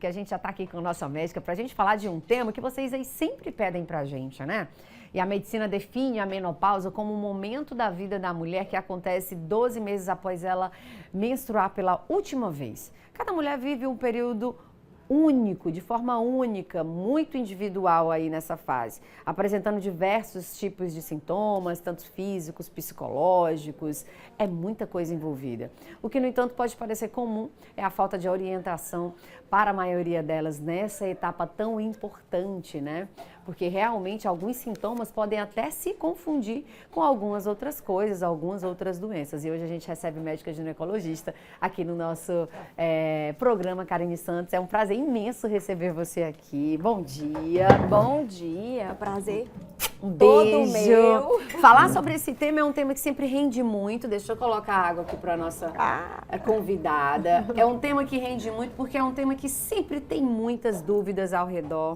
porque a gente já está aqui com a nossa médica para a gente falar de um tema que vocês aí sempre pedem para a gente, né? E a medicina define a menopausa como um momento da vida da mulher que acontece 12 meses após ela menstruar pela última vez. Cada mulher vive um período único, de forma única, muito individual aí nessa fase, apresentando diversos tipos de sintomas, tanto físicos, psicológicos, é muita coisa envolvida. O que, no entanto, pode parecer comum é a falta de orientação para a maioria delas nessa etapa tão importante, né? Porque realmente alguns sintomas podem até se confundir com algumas outras coisas, algumas outras doenças. E hoje a gente recebe médica ginecologista aqui no nosso programa, Karine Santos. É um prazer imenso receber você aqui. Bom dia. Bom dia, prazer. Um todo beijo. meu. Falar sobre esse tema é um tema que sempre rende muito. Deixa eu colocar água aqui para a nossa convidada. É um tema que rende muito porque é um tema que sempre tem muitas dúvidas ao redor.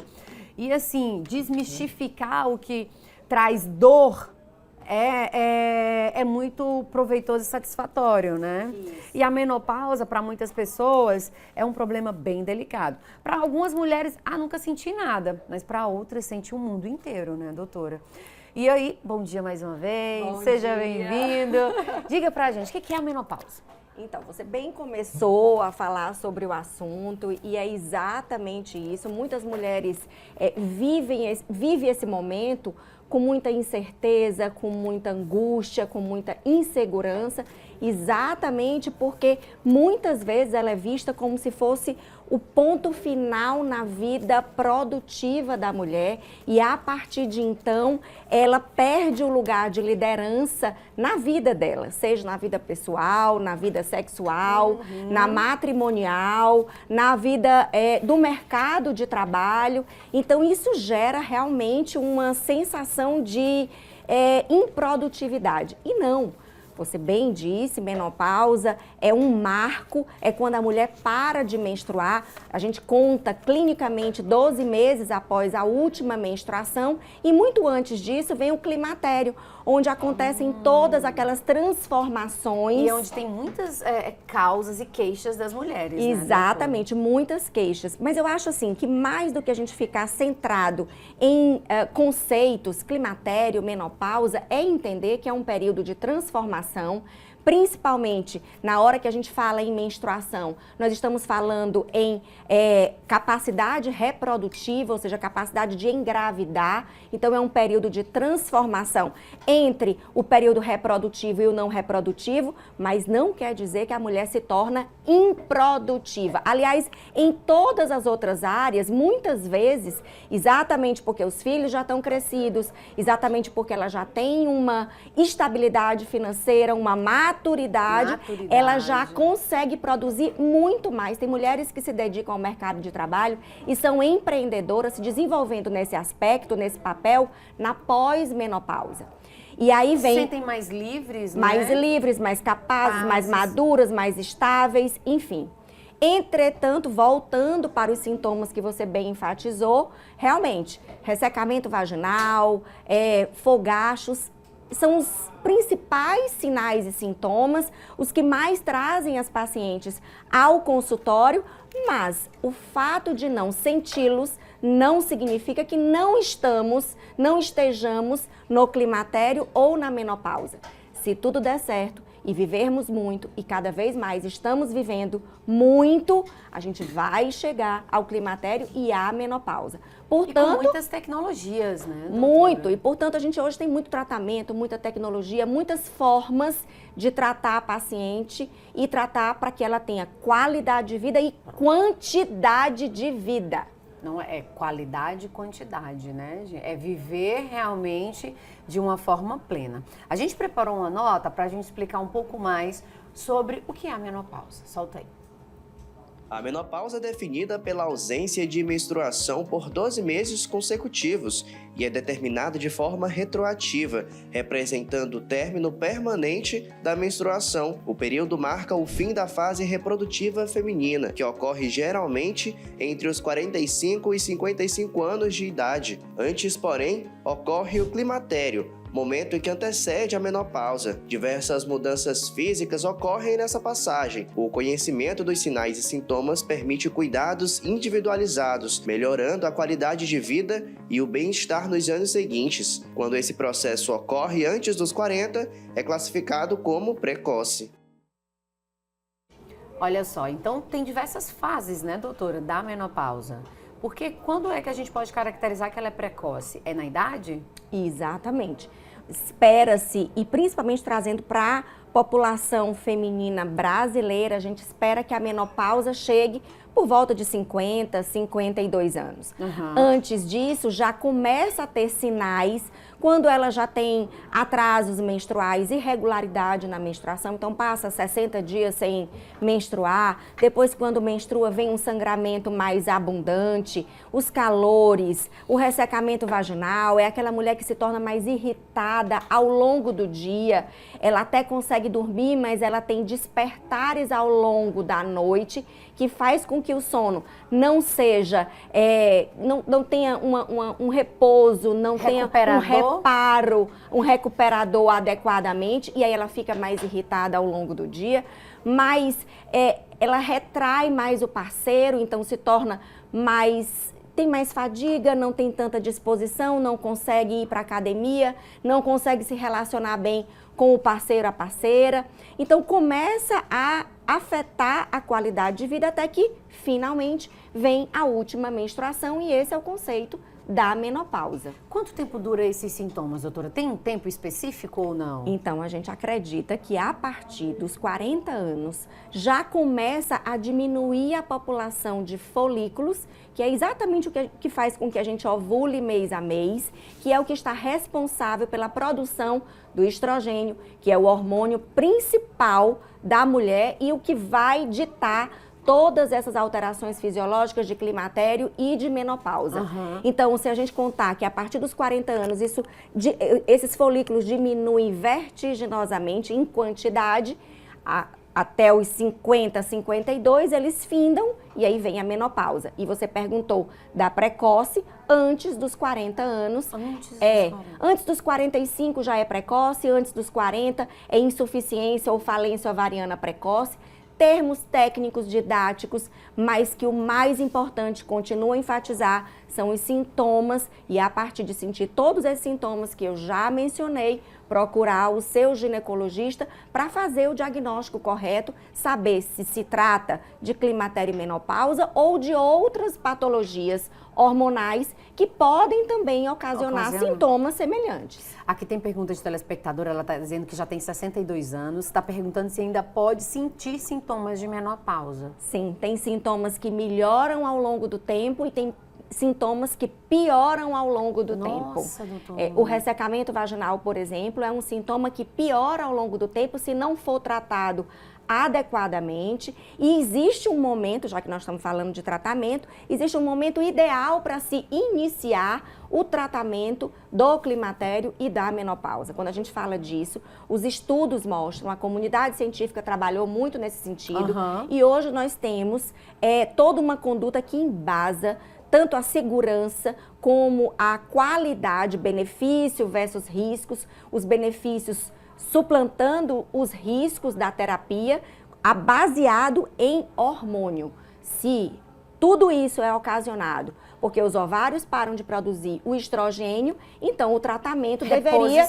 E assim, desmistificar o que traz dor é muito proveitoso e satisfatório, né? Isso. E a menopausa, para muitas pessoas, é um problema bem delicado. Para algumas mulheres, nunca senti nada, mas para outras, sente o mundo inteiro, né, doutora? E aí, bom dia mais uma vez, bom seja dia. Bem-vindo. Diga pra gente, o que é a menopausa? Então, você bem começou a falar sobre o assunto e é exatamente isso. Muitas mulheres vivem esse momento com muita incerteza, com muita angústia, com muita insegurança, exatamente porque muitas vezes ela é vista como se fosse o ponto final na vida produtiva da mulher e a partir de então ela perde o lugar de liderança na vida dela, seja na vida pessoal, na vida sexual, na matrimonial, na vida do mercado de trabalho. Então isso gera realmente uma sensação de improdutividade. E não. Você bem disse, menopausa é um marco, é quando a mulher para de menstruar. A gente conta clinicamente 12 meses após a última menstruação e muito antes disso vem o climatério, onde acontecem todas aquelas transformações. E onde tem muitas causas e queixas das mulheres, exatamente, né, muitas queixas. Mas eu acho assim que mais do que a gente ficar centrado em conceitos, climatério, menopausa, é entender que é um período de transformação. Principalmente na hora que a gente fala em menstruação, nós estamos falando em capacidade reprodutiva, ou seja, capacidade de engravidar. Então é um período de transformação entre o período reprodutivo e o não reprodutivo, mas não quer dizer que a mulher se torna improdutiva. Aliás, em todas as outras áreas, muitas vezes, exatamente porque os filhos já estão crescidos, exatamente porque ela já tem uma estabilidade financeira, uma maturidade, ela já consegue produzir muito mais. Tem mulheres que se dedicam ao mercado de trabalho e são empreendedoras, se desenvolvendo nesse aspecto, nesse papel, na pós-menopausa. E aí vem... Se sentem mais livres, né? Mais livres, mais capazes, mais maduras, mais estáveis, enfim. Entretanto, voltando para os sintomas que você bem enfatizou, realmente, ressecamento vaginal, fogachos, são os principais sinais e sintomas, os que mais trazem as pacientes ao consultório, mas o fato de não senti-los não significa que não estejamos no climatério ou na menopausa. Se tudo der certo e vivermos muito e cada vez mais estamos vivendo muito, a gente vai chegar ao climatério e à menopausa. Portanto, e com muitas tecnologias, né, doutora? Muito, e portanto a gente hoje tem muito tratamento, muita tecnologia, muitas formas de tratar a paciente e tratar para que ela tenha qualidade de vida e quantidade de vida. Não é qualidade e quantidade, né? É viver realmente de uma forma plena. A gente preparou uma nota para a gente explicar um pouco mais sobre o que é a menopausa. Solta aí. A menopausa é definida pela ausência de menstruação por 12 meses consecutivos e é determinada de forma retroativa, representando o término permanente da menstruação. O período marca o fim da fase reprodutiva feminina, que ocorre geralmente entre os 45 e 55 anos de idade. Antes, porém, ocorre o climatério, momento em que antecede a menopausa. Diversas mudanças físicas ocorrem nessa passagem. O conhecimento dos sinais e sintomas permite cuidados individualizados, melhorando a qualidade de vida e o bem-estar nos anos seguintes. Quando esse processo ocorre antes dos 40, é classificado como precoce. Olha só, então tem diversas fases, né, doutora, da menopausa. Porque quando é que a gente pode caracterizar que ela é precoce? É na idade? Exatamente. Espera-se, e principalmente trazendo para a população feminina brasileira, a gente espera que a menopausa chegue por volta de 50, 52 anos. Antes disso, já começa a ter sinais quando ela já tem atrasos menstruais, irregularidade na menstruação, então passa 60 dias sem menstruar, depois quando menstrua vem um sangramento mais abundante, os calores, o ressecamento vaginal, é aquela mulher que se torna mais irritada ao longo do dia, ela até consegue dormir, mas ela tem despertares ao longo da noite, que faz com que o sono não seja, não tenha um repouso, não tenha um reparo, um recuperador adequadamente, e aí ela fica mais irritada ao longo do dia, mas ela retrai mais o parceiro, então se torna tem mais fadiga, não tem tanta disposição, não consegue ir para a academia, não consegue se relacionar bem com o parceiro, a parceira. Então começa a afetar a qualidade de vida até que finalmente vem a última menstruação, e esse é o conceito da menopausa. Quanto tempo dura esses sintomas, doutora? Tem um tempo específico ou não? Então, a gente acredita que a partir dos 40 anos já começa a diminuir a população de folículos, que é exatamente o que faz com que a gente ovule mês a mês, que é o que está responsável pela produção do estrogênio, que é o hormônio principal da mulher e o que vai ditar todas essas alterações fisiológicas de climatério e de menopausa. Então, se a gente contar que a partir dos 40 anos esses folículos diminuem vertiginosamente em quantidade, até os 50, 52, eles findam e aí vem a menopausa. E você perguntou da precoce antes dos 40 anos. Antes dos 45 já é precoce, antes dos 40 é insuficiência ou falência ovariana precoce. Termos técnicos didáticos, mas que o mais importante, continuo a enfatizar, são os sintomas, e a partir de sentir todos esses sintomas que eu já mencionei, procurar o seu ginecologista para fazer o diagnóstico correto, saber se se trata de climatério e menopausa ou de outras patologias hormonais que podem também ocasionar sintomas semelhantes. Aqui tem pergunta de telespectadora, ela está dizendo que já tem 62 anos, está perguntando se ainda pode sentir sintomas de menopausa. Sim, tem sintomas que melhoram ao longo do tempo e tem sintomas que pioram ao longo do tempo. O ressecamento vaginal, por exemplo, é um sintoma que piora ao longo do tempo se não for tratado adequadamente, e existe um momento, já que nós estamos falando de tratamento, existe um momento ideal para se iniciar o tratamento do climatério e da menopausa. Quando a gente fala disso, os estudos mostram, a comunidade científica trabalhou muito nesse sentido, e hoje nós temos toda uma conduta que embasa tanto a segurança como a qualidade, benefício versus riscos, os benefícios suplantando os riscos da terapia, baseado em hormônio. Se tudo isso é ocasionado porque os ovários param de produzir o estrogênio, então o tratamento deveria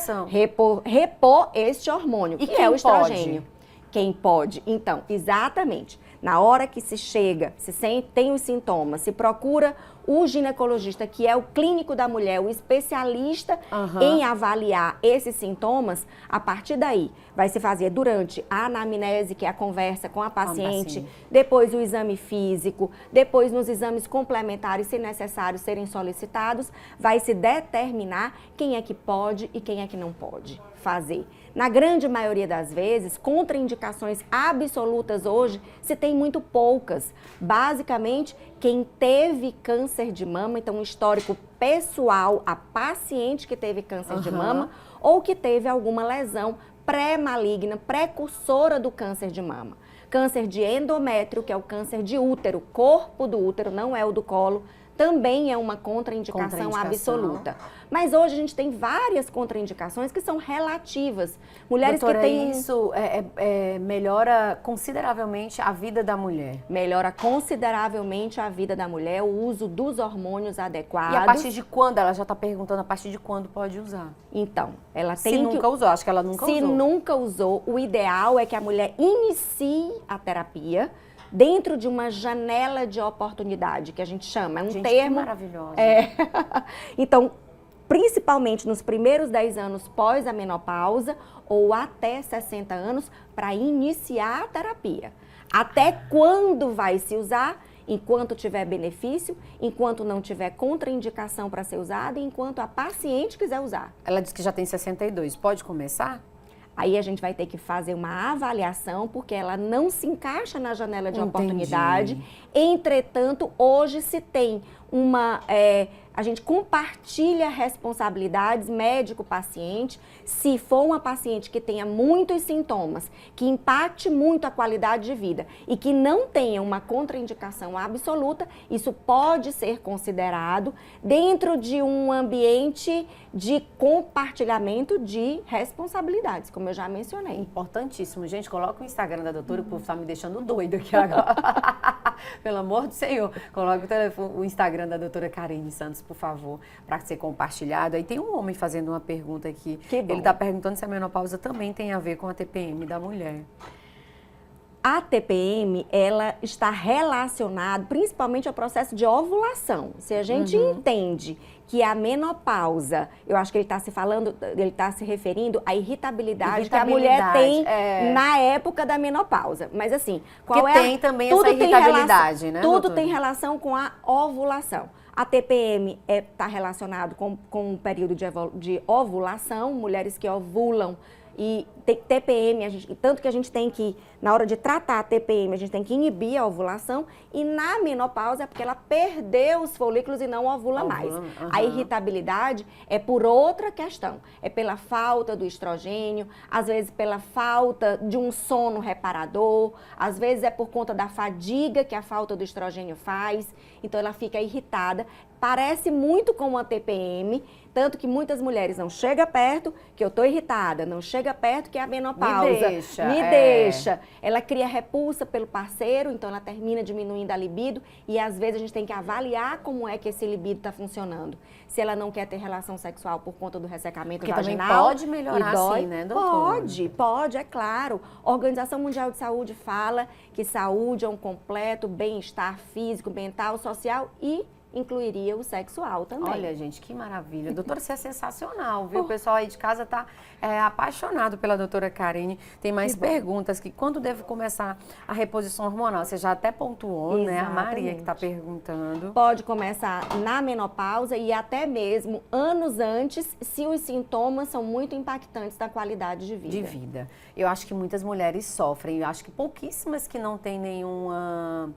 repor este hormônio, que é o estrogênio. Quem pode? Então, exatamente. Na hora que se chega, tem os sintomas, se procura o ginecologista, que é o clínico da mulher, o especialista em avaliar esses sintomas, a partir daí vai se fazer durante a anamnese, que é a conversa com a paciente, depois o exame físico, depois nos exames complementares, se necessário serem solicitados, vai se determinar quem é que pode e quem é que não pode fazer. Na grande maioria das vezes, contraindicações absolutas hoje se tem muito poucas. Basicamente, quem teve câncer de mama, então um histórico pessoal, a paciente que teve câncer de mama ou que teve alguma lesão pré-maligna, precursora do câncer de mama. Câncer de endométrio, que é o câncer de útero, corpo do útero, não é o do colo, também é uma contraindicação absoluta. Mas hoje a gente tem várias contraindicações que são relativas. Mulheres doutora, que têm... isso melhora consideravelmente a vida da mulher? Melhora consideravelmente a vida da mulher, o uso dos hormônios adequados. E a partir de quando? Ela já está perguntando a partir de quando pode usar. Então, ela tem Se nunca usou, acho que ela nunca usou. Se nunca usou, o ideal é que a mulher inicie a terapia dentro de uma janela de oportunidade, que a gente chama, é um termo... Que maravilhoso. Então, principalmente nos primeiros 10 anos pós a menopausa ou até 60 anos, para iniciar a terapia. Até quando vai se usar? Enquanto tiver benefício, enquanto não tiver contraindicação para ser usada e enquanto a paciente quiser usar. Ela disse que já tem 62, pode começar? Aí a gente vai ter que fazer uma avaliação, porque ela não se encaixa na janela de oportunidade. Entretanto, hoje se tem uma... a gente compartilha responsabilidades médico-paciente. Se for uma paciente que tenha muitos sintomas, que impacte muito a qualidade de vida e que não tenha uma contraindicação absoluta, isso pode ser considerado dentro de um ambiente de compartilhamento de responsabilidades, como eu já mencionei. Importantíssimo. Gente, coloca o Instagram da doutora, o povo tá me deixando doido aqui agora. Pelo amor do Senhor. Coloca o Instagram da doutora Karine Santos, por favor, para ser compartilhado. Aí tem um homem fazendo uma pergunta aqui. Que bom. Ele está perguntando se a menopausa também tem a ver com a TPM da mulher. A TPM, ela está relacionada principalmente ao processo de ovulação. Se a gente entende que a menopausa, eu acho que ele está se referindo à irritabilidade que a mulher tem na época da menopausa. Mas assim, tem também essa irritabilidade, né, Tudo doutora? tem relação com a ovulação. A TPM está relacionado com o período de ovulação, mulheres que ovulam. E TPM, tanto que a gente tem que, na hora de tratar a TPM, a gente tem que inibir a ovulação. E na menopausa é porque ela perdeu os folículos e não ovula mais. A irritabilidade é por outra questão. É pela falta do estrogênio, às vezes pela falta de um sono reparador, às vezes é por conta da fadiga que a falta do estrogênio faz. Então ela fica irritada. Parece muito com a TPM, tanto que muitas mulheres não chegam perto, que eu tô irritada, não chega perto, que é a menopausa. Me deixa. Ela cria repulsa pelo parceiro, então ela termina diminuindo a libido e às vezes a gente tem que avaliar como é que esse libido está funcionando. Se ela não quer ter relação sexual por conta do ressecamento vaginal. Também pode melhorar assim, né, doutora? Pode, é claro. A Organização Mundial de Saúde fala que saúde é um completo bem-estar físico, mental, social e incluiria o sexual também. Olha, gente, que maravilha. Doutora, você é sensacional, viu? O pessoal aí de casa tá apaixonado pela doutora Karine. Tem mais perguntas. Quando deve começar a reposição hormonal? Você já até pontuou, né? A Maria que está perguntando. Pode começar na menopausa e até mesmo anos antes, se os sintomas são muito impactantes na qualidade de vida. Eu acho que muitas mulheres sofrem. Eu acho que pouquíssimas que não têm nenhuma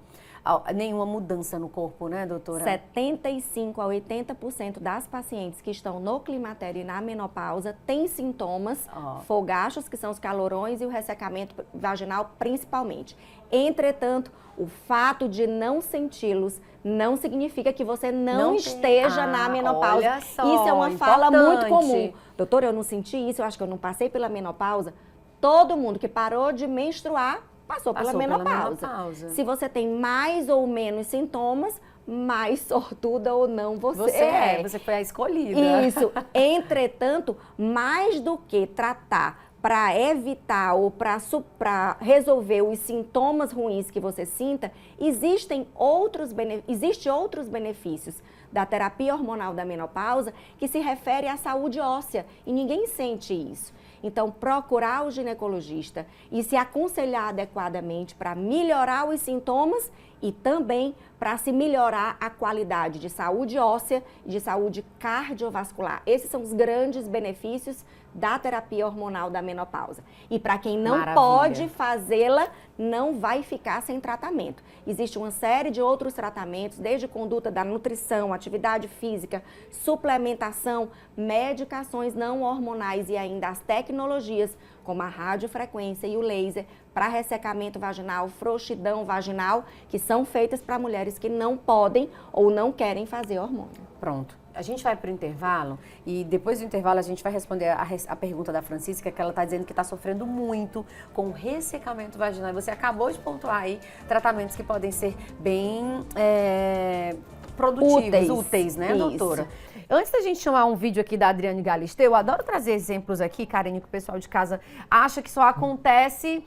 mudança no corpo, né, doutora? 75% a 80% das pacientes que estão no climatério e na menopausa têm sintomas fogachos, que são os calorões e o ressecamento vaginal principalmente. Entretanto, o fato de não senti-los não significa que você não esteja na menopausa. Olha só, isso é uma fala muito comum. Doutora, eu não senti isso, eu acho que eu não passei pela menopausa. Todo mundo que parou de menstruar passou pela menopausa. Se você tem mais ou menos sintomas, mais sortuda ou não você é. Você foi a escolhida. Isso. Entretanto, mais do que tratar para evitar ou para resolver os sintomas ruins que você sinta, existem outros benefícios da terapia hormonal da menopausa que se refere à saúde óssea e ninguém sente isso. Então, procurar o ginecologista e se aconselhar adequadamente para melhorar os sintomas e também para se melhorar a qualidade de saúde óssea e de saúde cardiovascular. Esses são os grandes benefícios da terapia hormonal da menopausa. E para quem não pode fazê-la, não vai ficar sem tratamento. Existe uma série de outros tratamentos, desde conduta da nutrição, atividade física, suplementação, medicações não hormonais e ainda as tecnologias, como a radiofrequência e o laser, para ressecamento vaginal, frouxidão vaginal, que são feitas para mulheres que não podem ou não querem fazer hormônio. Pronto. A gente vai para o intervalo e depois do intervalo a gente vai responder a pergunta da Francisca, que ela está dizendo que está sofrendo muito com o ressecamento vaginal. E você acabou de pontuar aí tratamentos que podem ser bem produtivos, úteis, né, doutora? Antes da gente chamar um vídeo aqui da Adriane Galisteu, eu adoro trazer exemplos aqui, Karine, que o pessoal de casa acha que só acontece...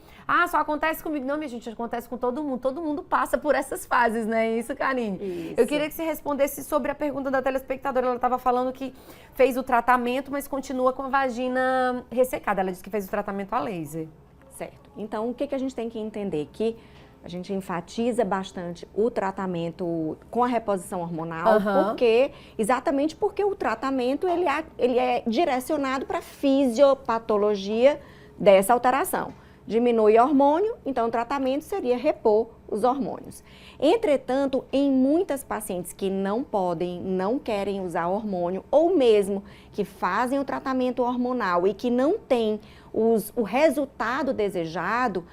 só acontece comigo. Não, minha gente, acontece com todo mundo. Todo mundo passa por essas fases, né? Isso, Karine? Isso. Eu queria que você respondesse sobre a pergunta da telespectadora. Ela estava falando que fez o tratamento, mas continua com a vagina ressecada. Ela disse que fez o tratamento a laser. Certo. Então, o que a gente tem que entender? Que a gente enfatiza bastante o tratamento com a reposição hormonal, exatamente porque o tratamento ele é direcionado para a fisiopatologia dessa alteração. Diminui hormônio, então o tratamento seria repor os hormônios. Entretanto, em muitas pacientes que não podem, não querem usar hormônio, ou mesmo que fazem o tratamento hormonal e que não têm o resultado desejado,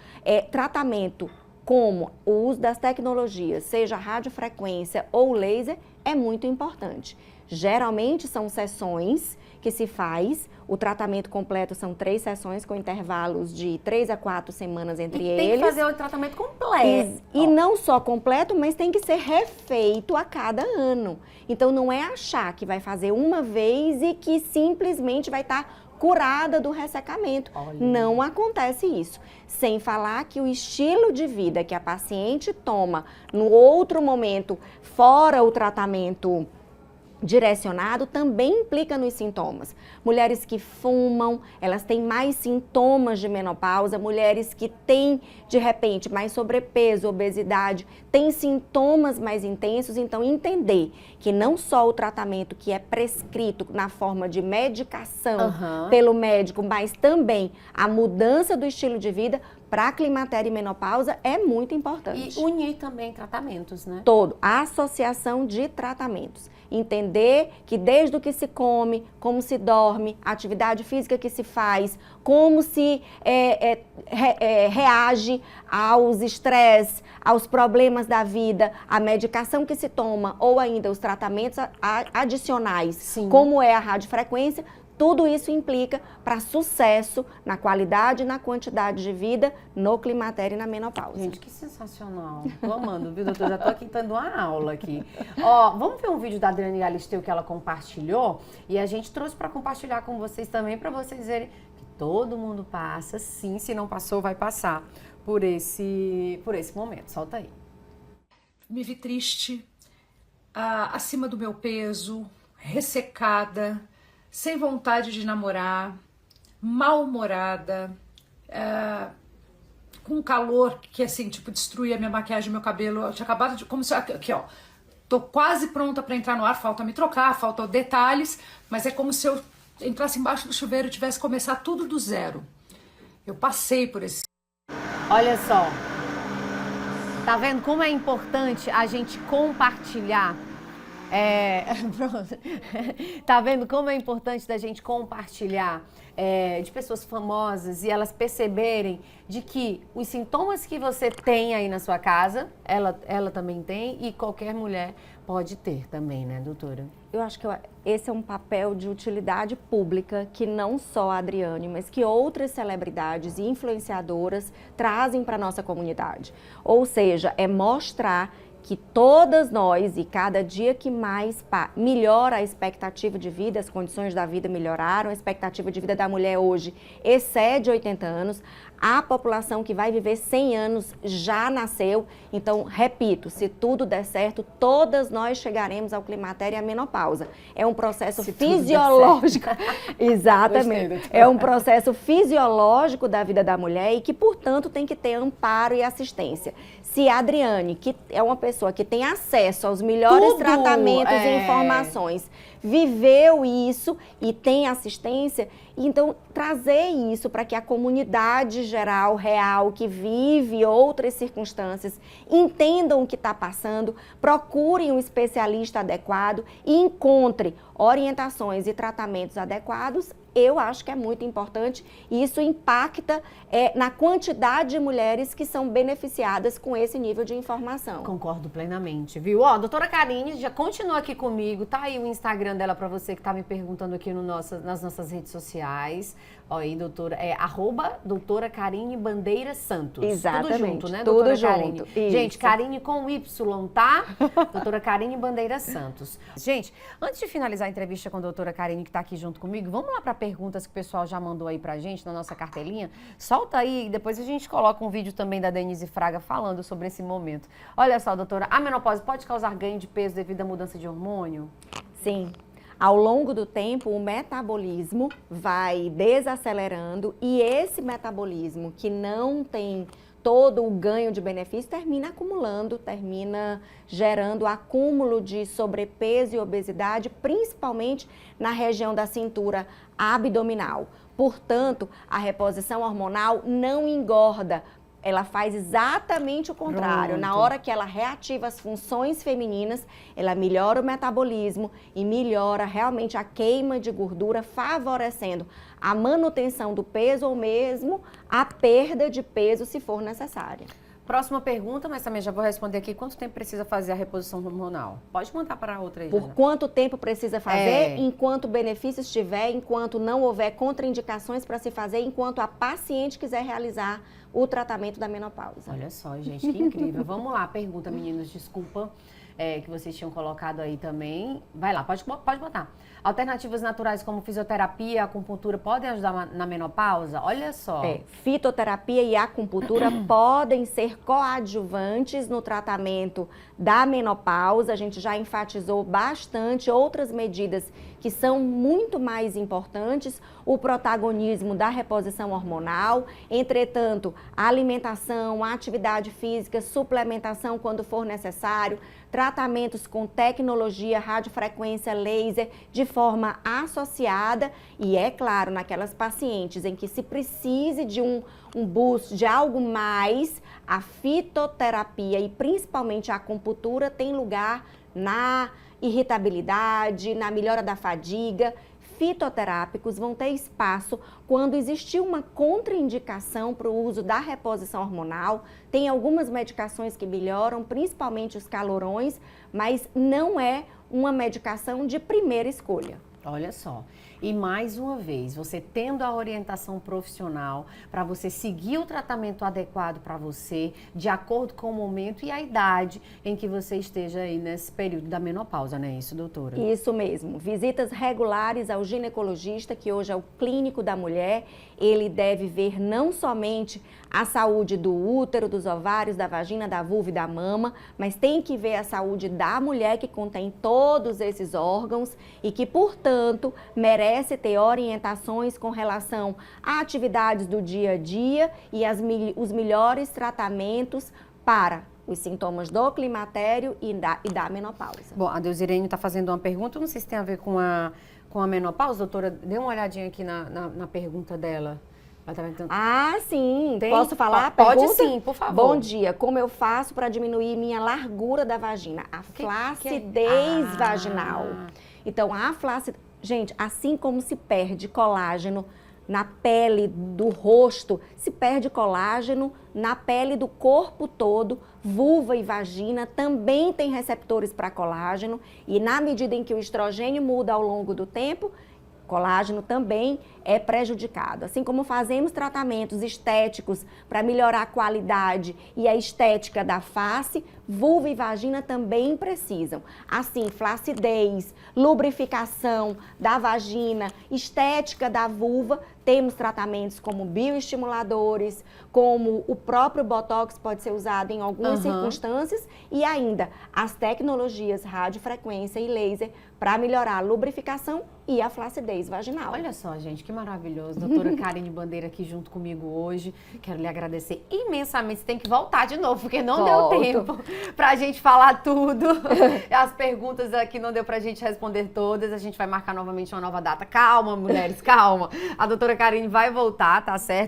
tratamento como o uso das tecnologias, seja radiofrequência ou laser, é muito importante. Geralmente são sessões que se faz, o tratamento completo são 3 sessões com intervalos de 3 a 4 semanas entre eles. Tem que fazer o tratamento completo. E não só completo, mas tem que ser refeito a cada ano. Então não é achar que vai fazer uma vez e que simplesmente vai estar curada do ressecamento. Olha. Não acontece isso. Sem falar que o estilo de vida que a paciente toma no outro momento, fora o tratamento direcionado, também implica nos sintomas. Mulheres que fumam, elas têm mais sintomas de menopausa. Mulheres que têm, de repente, mais sobrepeso, obesidade, têm sintomas mais intensos. Então, entender que não só o tratamento que é prescrito na forma de medicação pelo médico, mas também a mudança do estilo de vida para climatério e menopausa é muito importante. E unir também tratamentos, né? A associação de tratamentos. Entender que desde o que se come, como se dorme, a atividade física que se faz, como se reage aos estresses, aos problemas da vida, a medicação que se toma ou ainda os tratamentos adicionais, como é a radiofrequência, tudo isso implica para sucesso na qualidade e na quantidade de vida no climatério e na menopausa. Gente, que sensacional. Tô amando, viu, doutor? Já tô aqui dando uma aula aqui. Ó, vamos ver um vídeo da Adriane Galisteu que ela compartilhou e a gente trouxe para compartilhar com vocês também, para vocês verem que todo mundo passa, sim, se não passou, vai passar por esse momento. Solta aí. Me vi triste, acima do meu peso, ressecada, sem vontade de namorar, mal-humorada, com calor que, assim, tipo, destruía minha maquiagem, meu cabelo. Eu tinha acabado de... Como se... Aqui, ó. Tô quase pronta para entrar no ar, falta me trocar, faltam detalhes, mas é como se eu entrasse embaixo do chuveiro e tivesse que começar tudo do zero. Eu passei por esse... Olha só. Tá vendo como é importante a gente compartilhar? Tá vendo como é importante da gente compartilhar de pessoas famosas e elas perceberem de que os sintomas que você tem aí na sua casa, ela também tem e qualquer mulher pode ter também, né, doutora? Eu acho que esse é um papel de utilidade pública que não só a Adriane, mas que outras celebridades e influenciadoras trazem para a nossa comunidade. Ou seja, é mostrar que todas nós, e cada dia que mais melhora a expectativa de vida, as condições da vida melhoraram, a expectativa de vida da mulher hoje excede 80 anos, a população que vai viver 100 anos já nasceu. Então, repito, se tudo der certo, todas nós chegaremos ao climatério e à menopausa. É um processo fisiológico. Exatamente. É um processo fisiológico da vida da mulher e que, portanto, tem que ter amparo e assistência. Se a Adriane, que é uma pessoa que tem acesso aos melhores tratamentos e informações, viveu isso e tem assistência, então trazer isso para que a comunidade geral, real, que vive outras circunstâncias, entendam o que está passando, procurem um especialista adequado e encontrem orientações e tratamentos adequados, eu acho que é muito importante e isso impacta na quantidade de mulheres que são beneficiadas com esse nível de informação. Concordo plenamente, viu? Ó, a doutora Karine já continua aqui comigo, tá aí o Instagram dela para você que tá me perguntando aqui nas nossas redes sociais. Ó, aí, doutora, doutora Karine Bandeira Santos. Exatamente. Tudo junto, né, Tudo doutora junto. Karine? Isso. Gente, Karine com Y, tá? Doutora Karine Bandeira Santos. Gente, antes de finalizar a entrevista com a doutora Karine, que tá aqui junto comigo, vamos lá para perguntas que o pessoal já mandou aí pra gente na nossa cartelinha? Solta aí, depois a gente coloca um vídeo também da Denise Fraga falando sobre esse momento. Olha só, doutora, a menopausa pode causar ganho de peso devido à mudança de hormônio? Sim. Ao longo do tempo, o metabolismo vai desacelerando e esse metabolismo que não tem todo o ganho de benefício termina acumulando, termina gerando acúmulo de sobrepeso e obesidade, principalmente na região da cintura abdominal. Portanto, a reposição hormonal não engorda. Ela faz exatamente o contrário. Na hora que ela reativa as funções femininas, ela melhora o metabolismo e melhora realmente a queima de gordura, favorecendo a manutenção do peso ou mesmo a perda de peso, se for necessária. Próxima pergunta, mas também já vou responder aqui. Quanto tempo precisa fazer a reposição hormonal? Pode mandar para a outra aí. Por quanto tempo precisa fazer? Enquanto o benefício estiver, enquanto não houver contraindicações para se fazer, enquanto a paciente quiser realizar o tratamento da menopausa. Olha só, gente, que incrível. Vamos lá, pergunta, meninos, desculpa, que vocês tinham colocado aí também. Vai lá, pode botar. Alternativas naturais como fisioterapia e acupuntura podem ajudar na menopausa? Olha só. Fitoterapia e acupuntura podem ser coadjuvantes no tratamento da menopausa. A gente já enfatizou bastante outras medidas que são muito mais importantes, o protagonismo da reposição hormonal. Entretanto, a alimentação, a atividade física, suplementação quando for necessário, tratamentos com tecnologia, radiofrequência, laser, de forma associada e, é claro, naquelas pacientes em que se precise de um boost, de algo mais, a fitoterapia e principalmente a acupuntura tem lugar na irritabilidade, na melhora da fadiga. Fitoterápicos vão ter espaço quando existir uma contraindicação para o uso da reposição hormonal. Tem algumas medicações que melhoram, principalmente os calorões, mas não é uma medicação de primeira escolha. Olha só, e mais uma vez, você tendo a orientação profissional para você seguir o tratamento adequado para você, de acordo com o momento e a idade em que você esteja aí nesse período da menopausa, não é isso, doutora? Isso mesmo, visitas regulares ao ginecologista, que hoje é o clínico da mulher. Ele deve ver não somente a saúde do útero, dos ovários, da vagina, da vulva e da mama, mas tem que ver a saúde da mulher que contém todos esses órgãos e que, portanto, merece ter orientações com relação a atividades do dia a dia e os melhores tratamentos para os sintomas do climatério e da menopausa. Bom, a Deusirene está fazendo uma pergunta, não sei se tem a ver com a menopausa, doutora, dê uma olhadinha aqui na pergunta dela. Ah, sim. Tem? Posso falar? Pode sim, por favor. Bom dia. Como eu faço para diminuir minha largura da vagina? A flacidez vaginal. Então, a flacidez... Gente, assim como se perde colágeno na pele do rosto, se perde colágeno na pele do corpo todo, vulva e vagina também tem receptores para colágeno e na medida em que o estrogênio muda ao longo do tempo, colágeno também é prejudicado. Assim como fazemos tratamentos estéticos para melhorar a qualidade e a estética da face, vulva e vagina também precisam. Assim, flacidez, lubrificação da vagina, estética da vulva, temos tratamentos como bioestimuladores, como o próprio Botox pode ser usado em algumas circunstâncias e ainda as tecnologias radiofrequência e laser para melhorar a lubrificação e a flacidez vaginal. Olha só, gente, que maravilhoso. Doutora Karine Bandeira aqui junto comigo hoje. Quero lhe agradecer imensamente. Você tem que voltar de novo, porque não deu tempo pra gente falar tudo. As perguntas aqui não deu pra gente responder todas. A gente vai marcar novamente uma nova data. Calma, mulheres, calma. A doutora Karine vai voltar, tá certo?